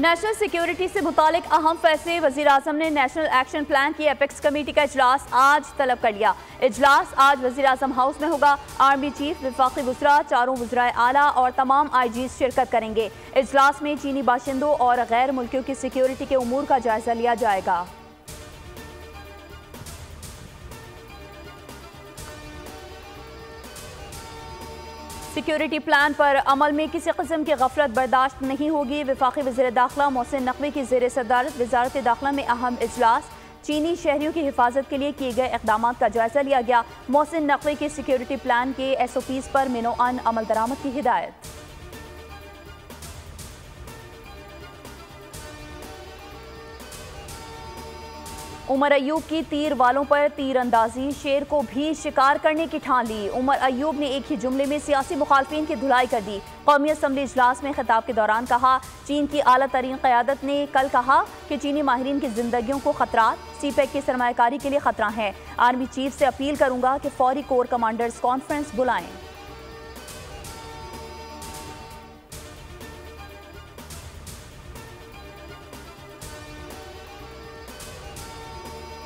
National security से मुतालिक अहम फैसले। वज़ीर-ए-आज़म ने नेशनल एक्शन प्लान की एपेक्स कमेटी का इजलास आज तलब कर लिया। इजलास आज वज़ीर-ए-आज़म हाउस में होगा। आर्मी चीफ, वफाकी वज़रा, चारों वज़राए आला और तमाम IG शिरकत करेंगे। इजलास में चीनी बाशिंदों और गैर मुल्कियों की सिक्योरिटी के उमूर का जायजा लिया जाएगा। सिक्योरिटी प्लान पर अमल में किसी किस्म की गफलत बर्दाश्त नहीं होगी। वफाकी वज़ीर दाखिला मोहसिन नकवी की ज़ेर सदारत वज़ारत दाखिला में अहम इजलास। चीनी शहरियों की हिफाजत के लिए किए गए इक़दाम का जायजा लिया गया। मोहसिन नकवी के सिक्योरिटी प्लान के SOPs पर मिनोअन अमल दरामद की हिदायत। उमर अयूब की तीर वालों पर तीर अंदाजी, शेर को भी शिकार करने की ठान ली। उमर अयूब ने एक ही जुमले में सियासी मुखालफिन की धुलाई कर दी। कौमी असम्बली इजलास में खिताब के दौरान कहा, चीन की आला तरीन क़यादत ने कल कहा कि चीनी माहिरीन की जिंदगियों को खतरात CPEC की सरमायाकारी के लिए खतरा है। आर्मी चीफ से अपील करूंगा कि फौरी कोर कमांडर्स कॉन्फ्रेंस बुलाएं।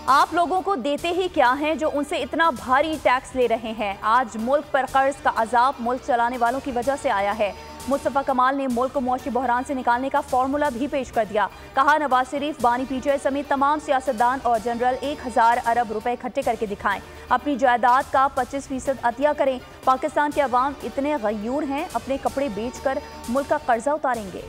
आप लोगों को देते ही क्या हैं जो उनसे इतना भारी टैक्स ले रहे हैं। आज मुल्क पर कर्ज का अजाब मुल्क चलाने वालों की वजह से आया है। मुस्तफा कमाल ने मुल्क को मुआशी बहरान से निकालने का फार्मूला भी पेश कर दिया। कहा, नवाज शरीफ, बानी PTI समेत तमाम सियासतदान और जनरल 1000 अरब रुपए इकट्ठे करके दिखाएं। अपनी जायदाद का 25% अतिया करें। पाकिस्तान के अवाम इतने गयूर हैं, अपने कपड़े बेच कर मुल्क का कर्जा उतारेंगे।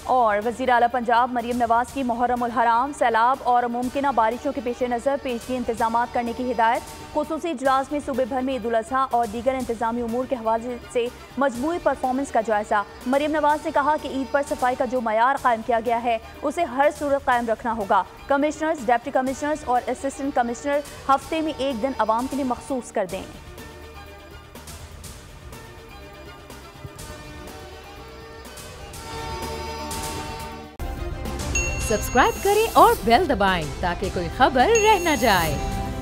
और वज़ीर आला पंजाब मरियम नवाज की मुहर्रम उल हराम, सैलाब और मुमकिन बारिशों के पेश नज़र पेशगी इंतजाम करने की हिदायत। खुसूसी इजलास में सूबे भर में ईद उल अज़हा और दीगर इंतजामी उमूर के हवाले से मजमूई परफॉर्मेंस का जायजा। मरियम नवाज ने कहा कि ईद पर सफाई का जो मयार कायम किया गया है उसे हर सूरत कायम रखना होगा। कमिश्नर्स, डिप्टी कमिश्नर्स और असिस्टेंट कमिश्नर हफ्ते में एक दिन अवाम के लिए मखसूस कर दें। सब्सक्राइब करें और बेल दबाएं ताकि कोई खबर रह न जाए।